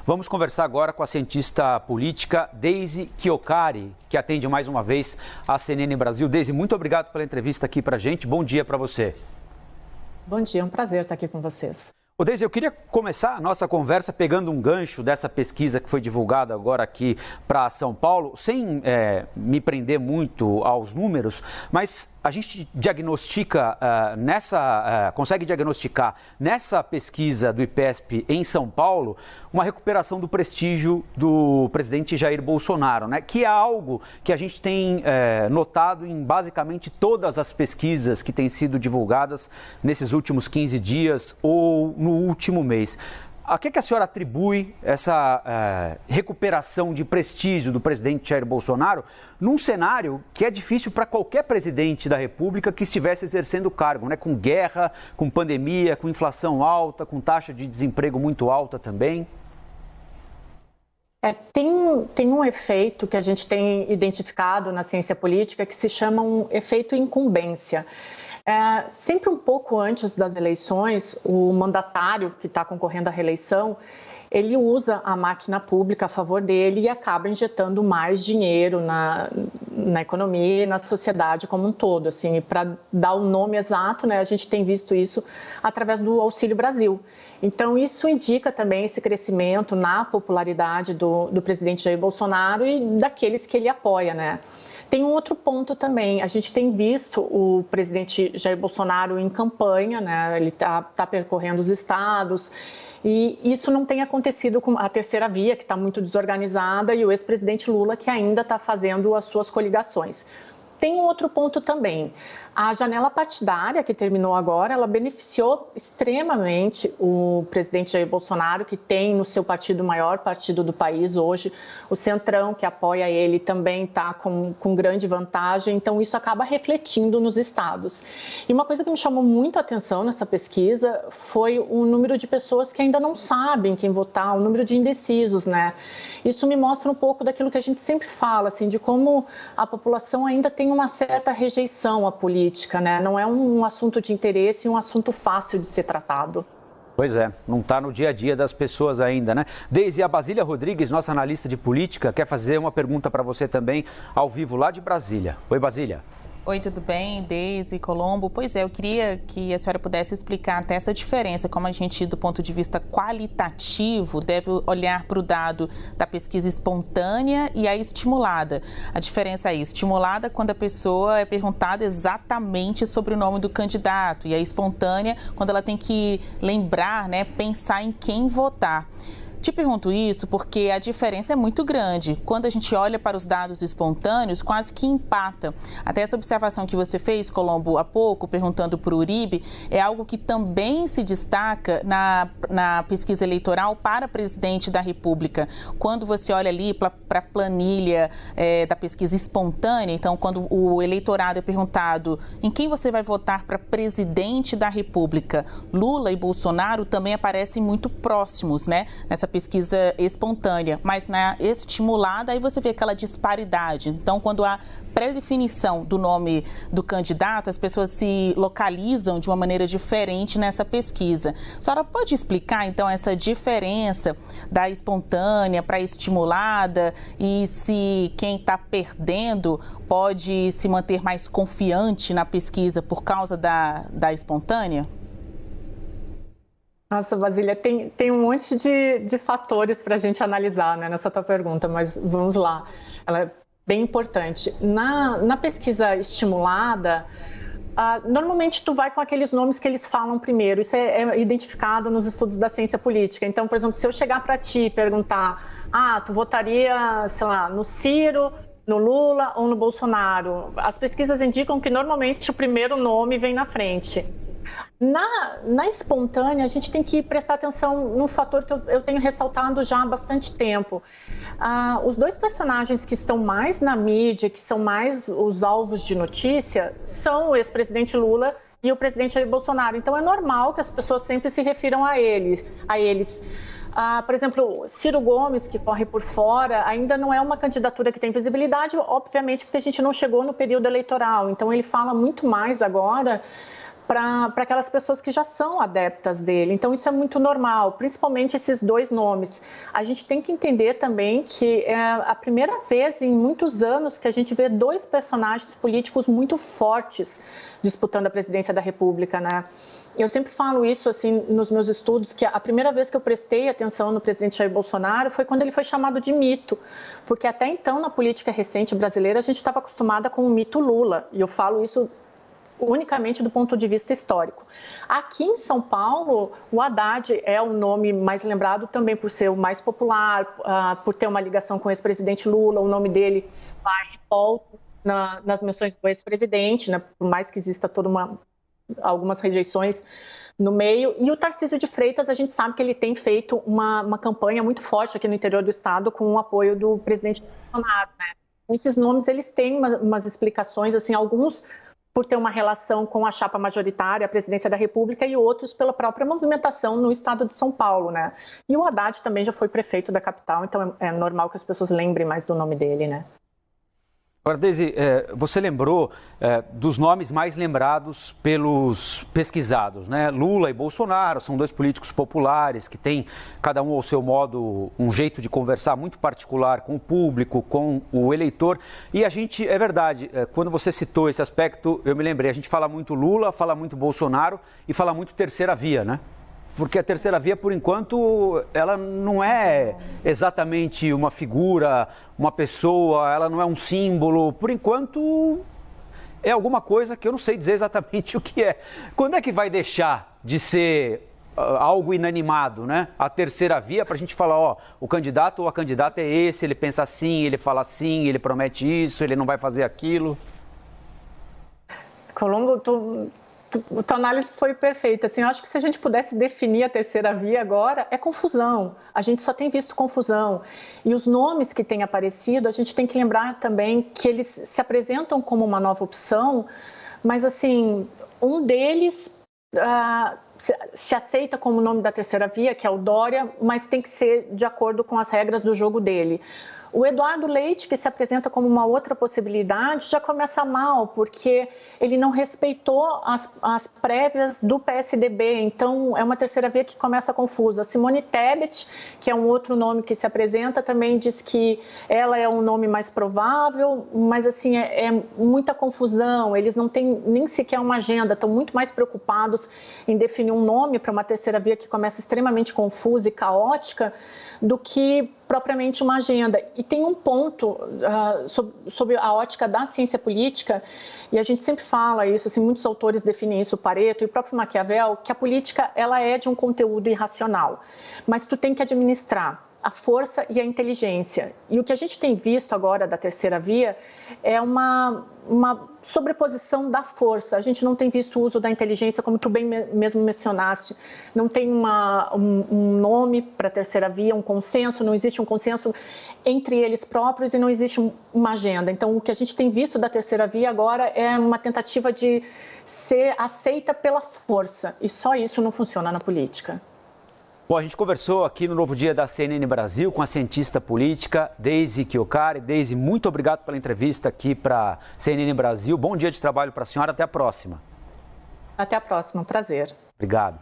Vamos conversar agora com a cientista política Deise Chiocari, que atende mais uma vez a CNN Brasil. Deise, muito obrigado pela entrevista aqui para a gente. Bom dia para você. Bom dia, é um prazer estar aqui com vocês. Ô Deise, eu queria começar a nossa conversa pegando um gancho dessa pesquisa que foi divulgada agora aqui para São Paulo, sem me prender muito aos números, mas a gente diagnostica consegue diagnosticar nessa pesquisa do IPESP em São Paulo uma recuperação do prestígio do presidente Jair Bolsonaro, né? Que é algo que a gente tem notado em basicamente todas as pesquisas que têm sido divulgadas nesses últimos 15 dias ou no último mês. A que a senhora atribui essa recuperação de prestígio do presidente Jair Bolsonaro num cenário que é difícil para qualquer presidente da República que estivesse exercendo o cargo, né? Com guerra, com pandemia, com inflação alta, com taxa de desemprego muito alta também? Tem um efeito que a gente tem identificado na ciência política que se chama um efeito incumbência. Sempre um pouco antes das eleições, o mandatário que está concorrendo à reeleição, ele usa a máquina pública a favor dele e acaba injetando mais dinheiro na economia e na sociedade como um todo. Assim, para dar o nome exato, né, a gente tem visto isso através do Auxílio Brasil. Então, isso indica também esse crescimento na popularidade do presidente Jair Bolsonaro e daqueles que ele apoia, né? Tem um outro ponto também, a gente tem visto o presidente Jair Bolsonaro em campanha, né? Ele está percorrendo os estados e isso não tem acontecido com a terceira via, que está muito desorganizada, e o ex-presidente Lula, que ainda está fazendo as suas coligações. Tem um outro ponto também. A janela partidária que terminou agora, ela beneficiou extremamente o presidente Jair Bolsonaro, que tem no seu partido o maior partido do país hoje, o Centrão, que apoia ele, também está com grande vantagem, então isso acaba refletindo nos estados. E uma coisa que me chamou muito a atenção nessa pesquisa foi o número de pessoas que ainda não sabem quem votar, o número de indecisos, né? Isso me mostra um pouco daquilo que a gente sempre fala, assim, de como a população ainda tem uma certa rejeição à política, né? Não é um assunto de interesse e um assunto fácil de ser tratado. Pois é, não está no dia a dia das pessoas ainda, né? Deise, a Basília Rodrigues, nossa analista de política, quer fazer uma pergunta para você também, ao vivo, lá de Brasília. Oi, Basília. Oi, tudo bem? Deise, Colombo. Pois é, eu queria que a senhora pudesse explicar até essa diferença, como a gente, do ponto de vista qualitativo, deve olhar para o dado da pesquisa espontânea e a estimulada. A diferença aí, estimulada quando a pessoa é perguntada exatamente sobre o nome do candidato, e a espontânea quando ela tem que lembrar, né, pensar em quem votar. Te pergunto isso porque a diferença é muito grande. Quando a gente olha para os dados espontâneos, quase que empata. Até essa observação que você fez, Colombo, há pouco, perguntando para o Uribe, é algo que também se destaca na pesquisa eleitoral para presidente da República. Quando você olha ali para a planilha da pesquisa espontânea, então, quando o eleitorado é perguntado em quem você vai votar para presidente da República, Lula e Bolsonaro também aparecem muito próximos, né? Nessa pesquisa espontânea, mas na estimulada aí você vê aquela disparidade. Então, quando há pré-definição do nome do candidato, as pessoas se localizam de uma maneira diferente nessa pesquisa. A senhora pode explicar, então, essa diferença da espontânea para a estimulada e se quem está perdendo pode se manter mais confiante na pesquisa por causa da espontânea? Nossa, Basília, tem um monte de fatores para a gente analisar, né, nessa tua pergunta, mas vamos lá. Ela é bem importante. Na pesquisa estimulada, normalmente tu vai com aqueles nomes que eles falam primeiro. Isso é identificado nos estudos da ciência política. Então, por exemplo, se eu chegar para ti e perguntar, tu votaria, sei lá, no Ciro, no Lula ou no Bolsonaro? As pesquisas indicam que normalmente o primeiro nome vem na frente. Na espontânea, a gente tem que prestar atenção num fator que eu tenho ressaltado já há bastante tempo. Os dois personagens que estão mais na mídia, que são mais os alvos de notícia, são o ex-presidente Lula e o presidente Jair Bolsonaro. Então, é normal que as pessoas sempre se refiram a eles. Por exemplo, Ciro Gomes, que corre por fora, ainda não é uma candidatura que tem visibilidade, obviamente, porque a gente não chegou no período eleitoral. Então, ele fala muito mais agora para aquelas pessoas que já são adeptas dele. Então, isso é muito normal, principalmente esses dois nomes. A gente tem que entender também que é a primeira vez em muitos anos que a gente vê dois personagens políticos muito fortes disputando a presidência da República, né? Eu sempre falo isso assim nos meus estudos, que a primeira vez que eu prestei atenção no presidente Jair Bolsonaro foi quando ele foi chamado de mito, porque até então na política recente brasileira a gente estava acostumada com o mito Lula, e eu falo isso unicamente do ponto de vista histórico. Aqui em São Paulo, o Haddad é o nome mais lembrado também por ser o mais popular, por ter uma ligação com o ex-presidente Lula, o nome dele vai e volta nas menções do ex-presidente, né? Por mais que exista algumas rejeições no meio. E o Tarcísio de Freitas, a gente sabe que ele tem feito uma campanha muito forte aqui no interior do estado com o apoio do presidente Bolsonaro, né? Esses nomes, eles têm umas explicações, assim, alguns por ter uma relação com a chapa majoritária, a presidência da República, e outros pela própria movimentação no estado de São Paulo, né? E o Haddad também já foi prefeito da capital, então é normal que as pessoas lembrem mais do nome dele, né? Agora, Deise, você lembrou dos nomes mais lembrados pelos pesquisados, né? Lula e Bolsonaro são dois políticos populares que têm, cada um ao seu modo, um jeito de conversar muito particular com o público, com o eleitor. E a gente, é verdade, quando você citou esse aspecto, eu me lembrei, a gente fala muito Lula, fala muito Bolsonaro e fala muito terceira via, né? Porque a terceira via, por enquanto, ela não é exatamente uma figura, uma pessoa, ela não é um símbolo. Por enquanto, é alguma coisa que eu não sei dizer exatamente o que é. Quando é que vai deixar de ser algo inanimado, né? A terceira via, para a gente falar, ó, o candidato ou a candidata é esse, ele pensa assim, ele fala assim, ele promete isso, ele não vai fazer aquilo. Colombo, tua análise foi perfeita. Assim, eu acho que se a gente pudesse definir a terceira via agora, é confusão. A gente só tem visto confusão. E os nomes que têm aparecido, a gente tem que lembrar também que eles se apresentam como uma nova opção, mas assim, um deles se aceita como o nome da terceira via, que é o Dória, mas tem que ser de acordo com as regras do jogo dele. O Eduardo Leite, que se apresenta como uma outra possibilidade, já começa mal, porque ele não respeitou as prévias do PSDB, então é uma terceira via que começa confusa. Simone Tebet, que é um outro nome que se apresenta, também diz que ela é um nome mais provável, mas assim, é muita confusão, eles não têm nem sequer uma agenda, estão muito mais preocupados em definir um nome para uma terceira via que começa extremamente confusa e caótica, do que propriamente uma agenda. E tem um ponto sobre a ótica da ciência política, e a gente sempre fala isso, assim, muitos autores definem isso, Pareto e o próprio Maquiavel, que a política ela é de um conteúdo irracional, mas tu tem que administrar a força e a inteligência. E o que a gente tem visto agora da terceira via é uma sobreposição da força. A gente não tem visto o uso da inteligência, como tu bem mesmo mencionaste. Não tem um nome para a terceira via, um consenso, não existe um consenso entre eles próprios e não existe uma agenda. Então, o que a gente tem visto da terceira via agora é uma tentativa de ser aceita pela força. E só isso não funciona na política. Bom, a gente conversou aqui no Novo Dia da CNN Brasil com a cientista política Deise Chiocari. Deise, muito obrigado pela entrevista aqui para a CNN Brasil. Bom dia de trabalho para a senhora. Até a próxima. Até a próxima. Prazer. Obrigado.